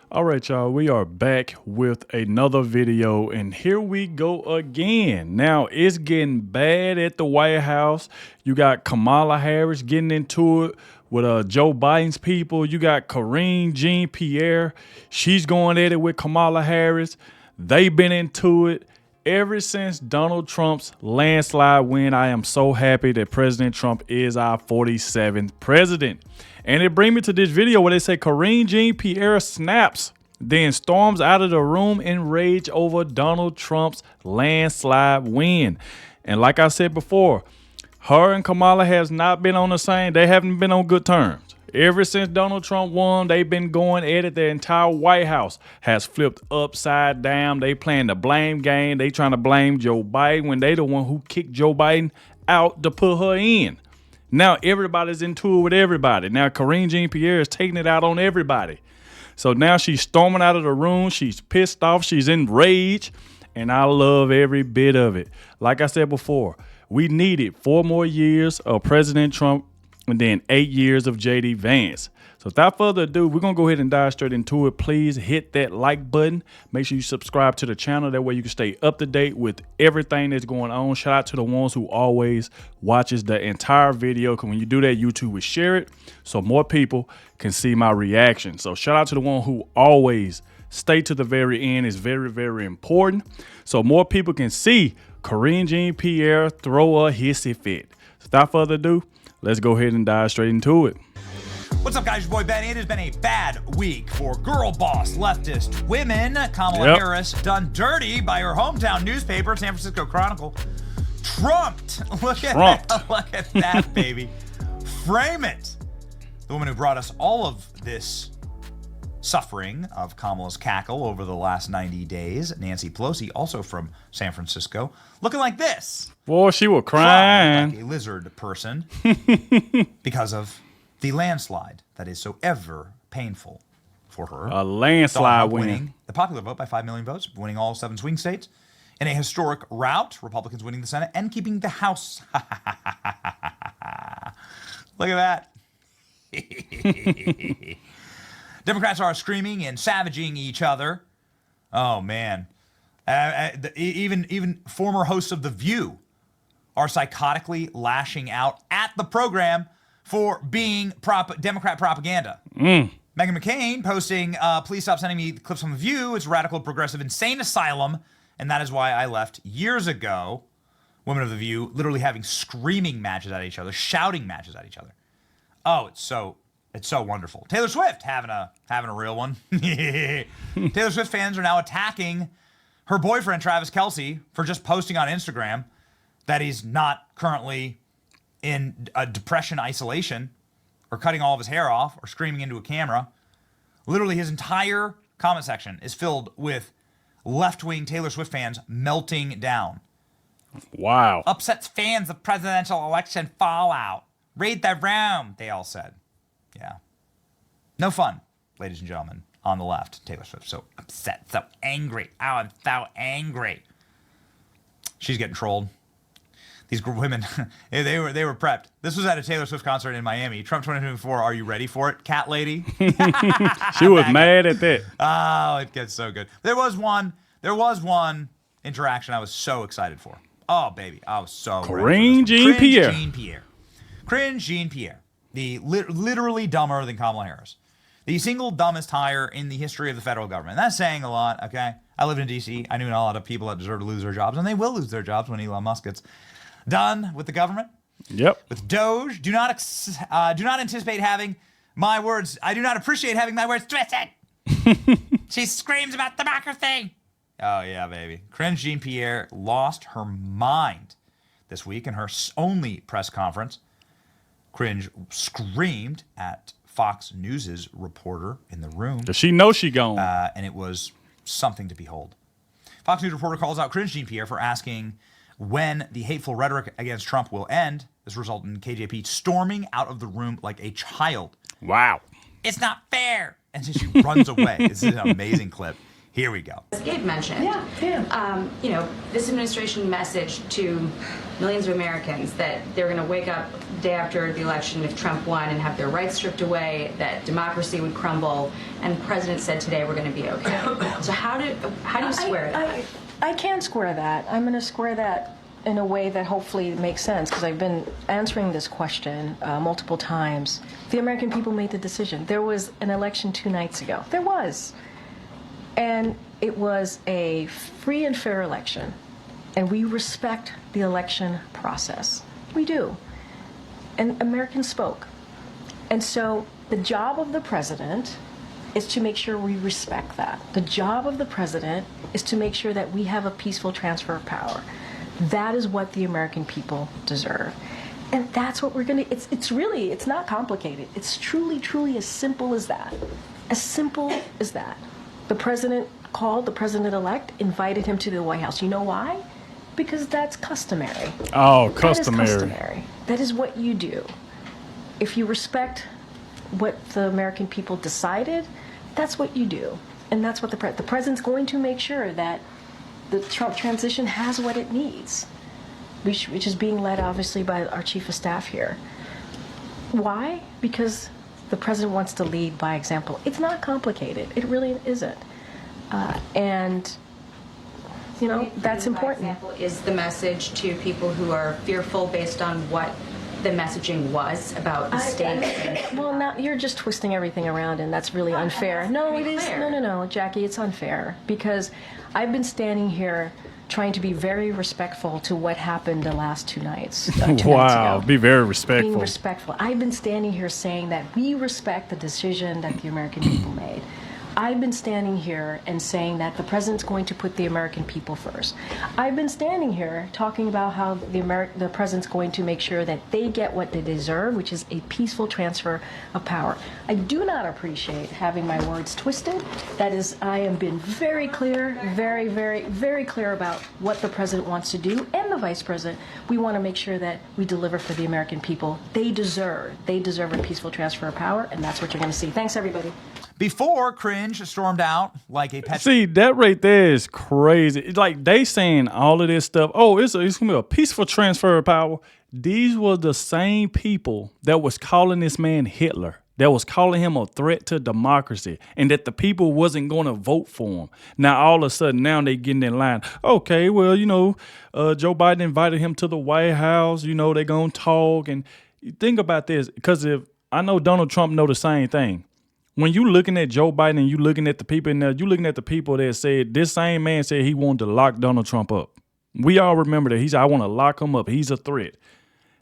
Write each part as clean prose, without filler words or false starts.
All right, y'all, we are back with another video, and here we go again. Now, it's getting bad at the White House. You got Kamala Harris getting into it with Joe Biden's people. You got Karine, Jean-Pierre. She's going at it with Kamala Harris. They've been into it ever since Donald Trump's landslide win. I am so happy that President Trump is our 47th president. And it brings me to this video where they say Karine Jean-Pierre snaps, then storms out of the room in rage over Donald Trump's landslide win. And like I said before, her and Kamala has not been on the same. They haven't been on good terms. Ever since Donald Trump won, they've been going at it. The entire White House has flipped upside down. They playing the blame game. They trying to blame Joe Biden when they the one who kicked Joe Biden out to put her in. Now everybody's into it with everybody. Now Karine Jean-Pierre is taking it out on everybody. So now she's storming out of the room. She's pissed off. She's enraged. And I love every bit of it. Like I said before, we needed 4 more years of President Trump and then 8 years of J.D. Vance. So without further ado, we're going to go ahead and dive straight into it. Please hit that like button. Make sure you subscribe to the channel. That way you can stay up to date with everything that's going on. Shout out to the ones who always watches the entire video. Because when you do that, YouTube will share it so more people can see my reaction. So shout out to the one who always stay to the very end. It's very, very important. So more people can see Karine Jean-Pierre throw a hissy fit. So without further ado, let's go ahead and dive straight into it. What's up, guys? Your boy Benny. It has been a bad week for girl boss leftist women. Kamala Harris done dirty by her hometown newspaper, San Francisco Chronicle. Trumped. Look at that, baby. Frame it. The woman who brought us all of this suffering of Kamala's cackle over the last 90 days, Nancy Pelosi, also from San Francisco, looking like this. Boy, she was crying. Like a lizard person because of the landslide that is so ever painful for her. A landslide winning the popular vote by 5 million votes, winning all 7 swing states in a historic rout. Republicans winning the Senate and keeping the House. Look at that. Democrats are screaming and savaging each other. Oh, man. Even former hosts of The View are psychotically lashing out at the program for being Democrat propaganda. Meghan McCain posting, please stop sending me clips from The View. It's a radical, progressive, insane asylum. And that is why I left years ago. Women of The View literally having screaming matches at each other, shouting matches at each other. Oh, it's so wonderful. Taylor Swift having a real one. Taylor Swift fans are now attacking her boyfriend, Travis Kelce, for just posting on Instagram that he's not currently in a depression isolation or cutting all of his hair off or screaming into a camera. Literally, his entire comment section is filled with left-wing Taylor Swift fans melting down. Wow. Upsets fans of presidential election fallout. Read the room, they all said. Yeah. No fun, ladies and gentlemen, on the left. Taylor Swift so upset, so angry. Oh, I'm so angry. She's getting trolled. These women, they were prepped. This was at a Taylor Swift concert in Miami. Trump 2024, are you ready for it, cat lady? She was mad at that. Oh, it gets so good. There was one interaction I was so excited for. Oh, baby, I was so Karine Jean-Pierre. Karine Jean-Pierre, the literally dumber than Kamala Harris. The single dumbest hire in the history of the federal government. That's saying a lot, okay? I lived in D.C. I knew a lot of people that deserve to lose their jobs, and they will lose their jobs when Elon Musk gets done with the government. Yep. With Doge, do not anticipate having my words. I do not appreciate having my words twisted. She screams about democracy. Oh yeah, baby. Karine Jean-Pierre lost her mind this week in her only press conference. Karine screamed at Fox News' reporter in the room. Does she know she gone? And it was something to behold. Fox News reporter calls out Karine Jean-Pierre for asking when the hateful rhetoric against Trump will end. This resulted in KJP storming out of the room like a child. Wow. It's not fair. And so she runs away. This is an amazing clip. Here we go. As Gabe mentioned, Yeah. this administration message to millions of Americans that they're going to wake up the day after the election if Trump won and have their rights stripped away, that democracy would crumble, and the president said today we're going to be okay. So how do you square that? I can square that. I'm going to square that in a way that hopefully makes sense, because I've been answering this question multiple times. The American people made the decision. There was an election 2 nights ago. There was. And it was a free and fair election. And we respect the election process. We do. And Americans spoke. And so the job of the president is to make sure we respect that. The job of the president is to make sure that we have a peaceful transfer of power. That is what the American people deserve. And that's what we're going to, it's not complicated. It's truly as simple as that. As simple as that. The president called, the president-elect invited him to the White House. You know why? Because that's customary. Oh, customary. That is customary. That is what you do. If you respect what the American people decided, that's what you do. And that's what the president's going to make sure that the Trump transition has what it needs, which is being led, obviously, by our chief of staff here. Why? Because the president wants to lead by example. It's not complicated. It really isn't. That's important. By example, is the message to people who are fearful based on what the messaging was about the state? Well, now you're just twisting everything around, and that's really unfair. No, it is. No, Jackie, it's unfair, because I've been standing here trying to be very respectful to what happened the last 2 nights. 2 nights Wow, ago. be very respectful. Being respectful. I've been standing here saying that we respect the decision that the American people made. I've been standing here and saying that the president's going to put the American people first. I've been standing here talking about how the president's going to make sure that they get what they deserve, which is a peaceful transfer of power. I do not appreciate having my words twisted. That is, I have been very clear, very clear about what the president wants to do, and the vice president. We want to make sure that we deliver for the American people. They deserve a peaceful transfer of power, and that's what you're going to see. Thanks, everybody. Before Cringe stormed out like a pet. See, that right there is crazy. It's like they saying all of this stuff. Oh, it's going to be a peaceful transfer of power. These were the same people that was calling this man Hitler, that was calling him a threat to democracy, and that the people wasn't going to vote for him. Now, all of a sudden, now they getting in line. Okay, well, Joe Biden invited him to the White House. They're going to talk. And think about this, because I know Donald Trump know the same thing. When you looking at Joe Biden and you looking at the people in there, you looking at the people that said, this same man said he wanted to lock Donald Trump up. We all remember that. He said, I want to lock him up. He's a threat.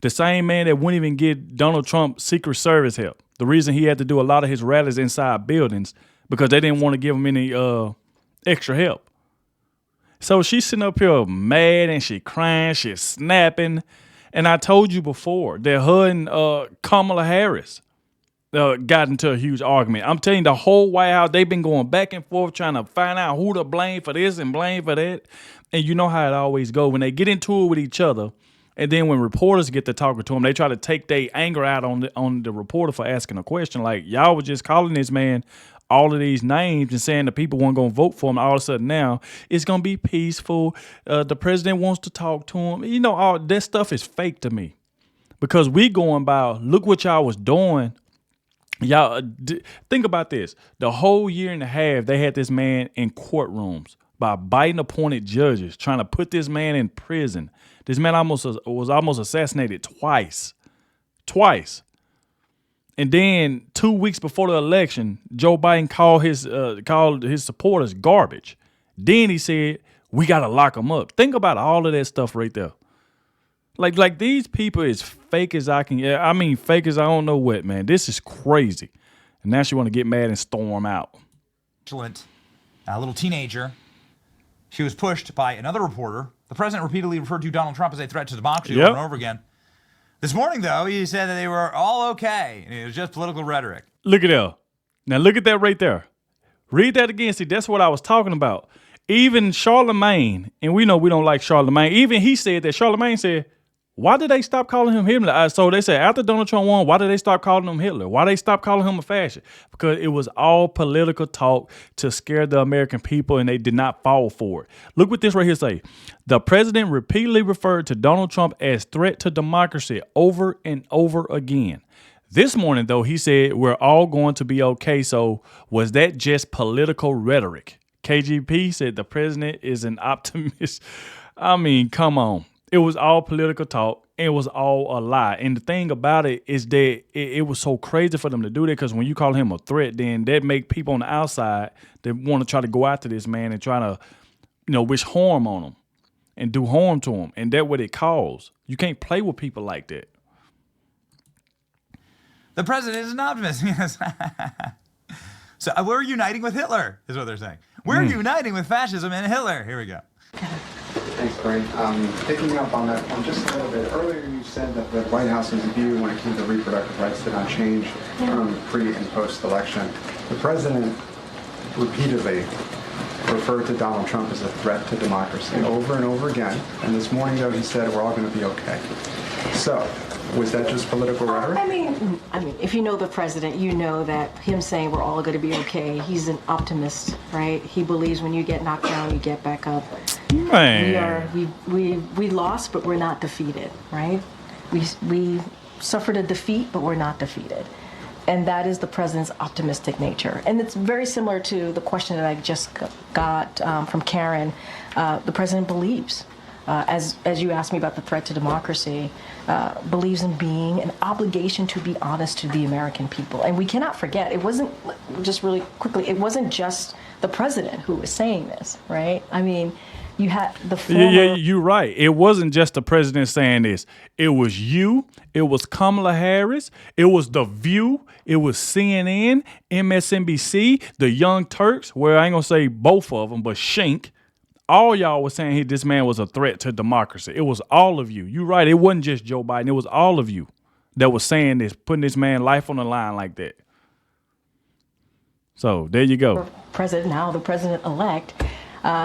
The same man that wouldn't even get Donald Trump Secret Service help. The reason he had to do a lot of his rallies inside buildings, because they didn't want to give him any extra help. So she's sitting up here mad and she crying, she's snapping. And I told you before that her and Kamala Harris got into a huge argument. I'm telling you, the whole White House, they've been going back and forth trying to find out who to blame for this and blame for that. And you know how it always goes. When they get into it with each other, and then when reporters get to talking to them, they try to take their anger out on the reporter for asking a question. Like, y'all was just calling this man all of these names and saying the people weren't going to vote for him. All of a sudden now, it's going to be peaceful. The president wants to talk to him. All that stuff is fake to me. Because we going by, look what y'all was doing. Y'all, think about this. The whole year and a half, they had this man in courtrooms by Biden-appointed judges trying to put this man in prison. This man was almost assassinated twice. And then 2 weeks before the election, Joe Biden called his supporters garbage. Then he said, we got to lock them up. Think about all of that stuff right there. Like these people is fake as I can. I mean, fake as I don't know what, man. This is crazy. And now she want to get mad and storm out. Excellent. A little teenager. She was pushed by another reporter. The president repeatedly referred to Donald Trump as a threat to democracy over and over again. This morning, though, he said that they were all okay. And it was just political rhetoric. Look at that. Now look at that right there. Read that again. See, that's what I was talking about. Even Charlemagne, and we know we don't like Charlemagne. Even he said that. Charlemagne said, Why did they stop calling him Hitler? So they said after Donald Trump won, why did they stop calling him Hitler? Why they stop calling him a fascist? Because it was all political talk to scare the American people, and they did not fall for it. Look what this right here say. The president repeatedly referred to Donald Trump as threat to democracy over and over again. This morning, though, he said we're all going to be okay. So was that just political rhetoric? KGP said the president is an optimist. I mean, come on. It was all political talk. It was all a lie. And the thing about it is that it was so crazy for them to do that, because when you call him a threat, then that make people on the outside that want to try to go after this man and try to, wish harm on him and do harm to him. And that's what it caused. You can't play with people like that. The president is an optimist. Yes. So we're uniting with Hitler, is what they're saying. We're uniting with fascism and Hitler. Here we go. Thanks, Karine. Picking up on that point just a little bit, earlier you said that the White House's view when it came to reproductive rights did not change from pre- and post-election. The president repeatedly referred to Donald Trump as a threat to democracy over and over again. And this morning, though, he said we're all going to be okay. So, was that just political rhetoric? I mean, if you know the president, you know that him saying we're all going to be okay, he's an optimist, right? He believes when you get knocked down, you get back up. Man. We lost, but we're not defeated, right? We suffered a defeat, but we're not defeated. And that is the president's optimistic nature. And it's very similar to the question that I just got from Karine. The president believes, as you asked me about the threat to democracy, believes in being an obligation to be honest to the American people. And we cannot forget, it wasn't, just really quickly, it wasn't just the president who was saying this, right? I mean, you had the former... Yeah, you're right. It wasn't just the president saying this. It was you. It was Kamala Harris. It was The View. It was CNN, MSNBC, the Young Turks, where I ain't going to say both of them, but Shink. All y'all was saying this man was a threat to democracy. It was all of you. You're right. It wasn't just Joe Biden. It was all of you that was saying this, putting this man life on the line like that. So there you go. The president-elect,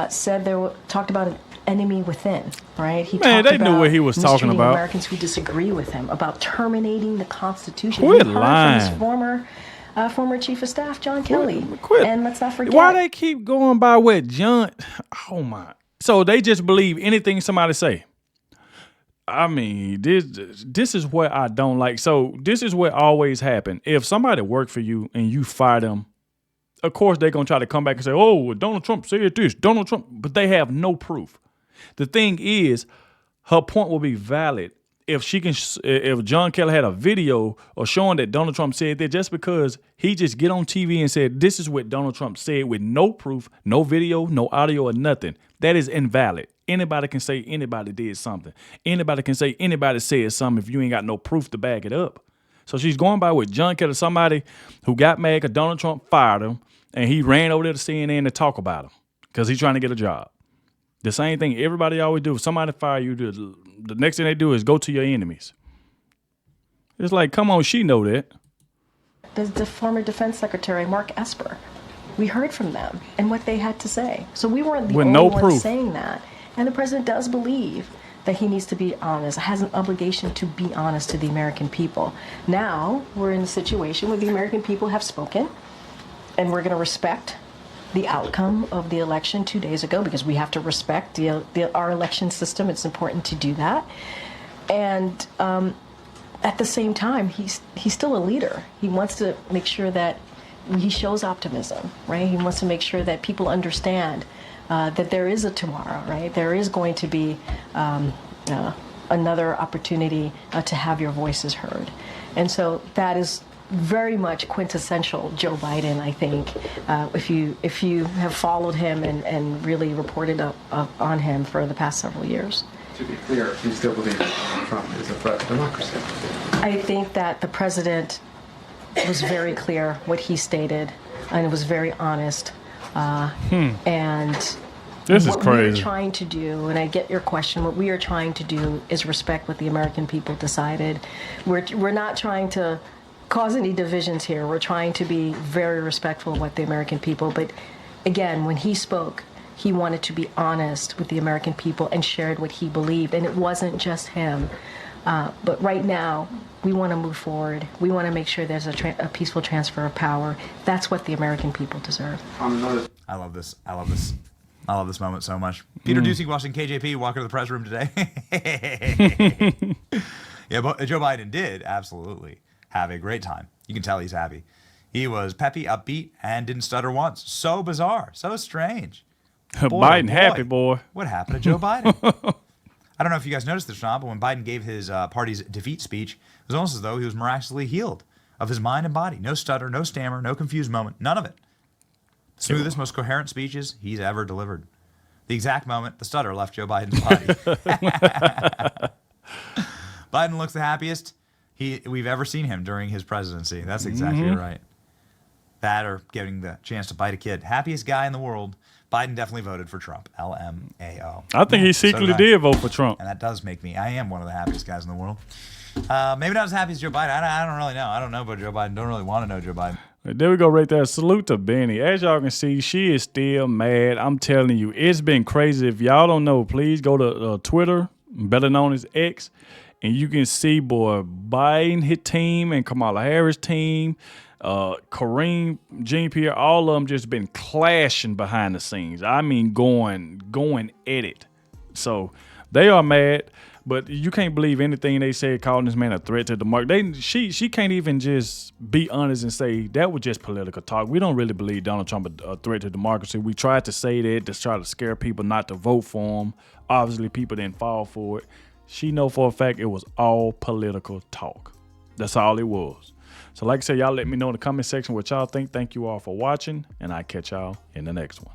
said talked about an enemy within, right? He Man, talked they knew about what he was talking about. Americans who disagree with him, about terminating the Constitution. Quit We heard lying. From his former chief of staff, John Kelly. Quit. And let's not forget. Why they keep going by what John? Oh my! So they just believe anything somebody say. I mean, this is what I don't like. So this is what always happen. If somebody worked for you and you fire them, of course they're gonna try to come back and say, "Oh, Donald Trump said this, Donald Trump," but they have no proof. The thing is, her point will be valid if she can. If John Kelly had a video of showing that Donald Trump said that, just because he just get on TV and said this is what Donald Trump said with no proof, no video, no audio, or nothing, that is invalid. Anybody can say anybody did something. Anybody can say anybody said something if you ain't got no proof to back it up. So she's going by with John Kelly, somebody who got mad because Donald Trump fired him, and he ran over there to CNN to talk about him because he's trying to get a job. The same thing everybody always do. If somebody fire you, the next thing they do is go to your enemies. It's like, come on, she know that. The former defense secretary, Mark Esper, we heard from them and what they had to say. So we weren't the only ones saying that. And the president does believe that he needs to be honest, has an obligation to be honest to the American people. Now we're in a situation where the American people have spoken, and we're going to respect the outcome of the election 2 days ago, because we have to respect our election system. It's important to do that. And at the same time, he's still a leader. He wants to make sure that he shows optimism, right? He wants to make sure that people understand that there is a tomorrow, right? There is going to be another opportunity to have your voices heard. And so that is very much quintessential Joe Biden, I think, if you have followed him and really reported up on him for the past several years. To be clear, you still believe that Trump is a threat to democracy? I think that the president was very clear what he stated, and it was very honest. And this is what crazy. We're trying to do, and I get your question, what we are trying to do is respect what the American people decided. We're not trying to cause any divisions here. We're trying to be very respectful of what the American people, but again, when he spoke, he wanted to be honest with the American people and shared what he believed. And it wasn't just him. But right now, we want to move forward. We want to make sure there's a peaceful transfer of power. That's what the American people deserve. I love this. I love this. I love this moment so much. Peter Doocy watching KJP walk into the press room today. Yeah, but Joe Biden did absolutely have a great time. You can tell he's happy. He was peppy, upbeat, and didn't stutter once. So bizarre. So strange. Boy, Biden happy, boy. What happened to Joe Biden? I don't know if you guys noticed this or not, but when Biden gave his party's defeat speech, it was almost as though he was miraculously healed of his mind and body. No stutter, no stammer, no confused moment. None of it. Smoothest, most coherent speeches he's ever delivered. The exact moment the stutter left Joe Biden's body. Biden looks the happiest we've ever seen him during his presidency. That's exactly right. That or getting the chance to bite a kid. Happiest guy in the world. Biden definitely voted for Trump. LMAO. I think he secretly did vote for Trump. And that does make me, I am one of the happiest guys in the world. Maybe not as happy as Joe Biden. I don't really know. I don't know about Joe Biden. Don't really want to know Joe Biden. There we go right there. Salute to Benny. As y'all can see, she is still mad. I'm telling you, it's been crazy. If y'all don't know, please go to Twitter, better known as X, and you can see, boy, Biden, his team, and Kamala Harris' team, Karine, jean-pierre, all of them just been clashing behind the scenes. I mean, going at it. So they are mad, but you can't believe anything they said calling this man a threat to the market. She can't even just be honest and say that was just political talk. We don't really believe Donald Trump a threat to democracy. We tried to say that to try to scare people not to vote for him. Obviously, people didn't fall for it. She know for a fact it was all political talk. That's all it was. So like I said, y'all let me know in the comment section what y'all think. Thank you all for watching, and I'll catch y'all in the next one.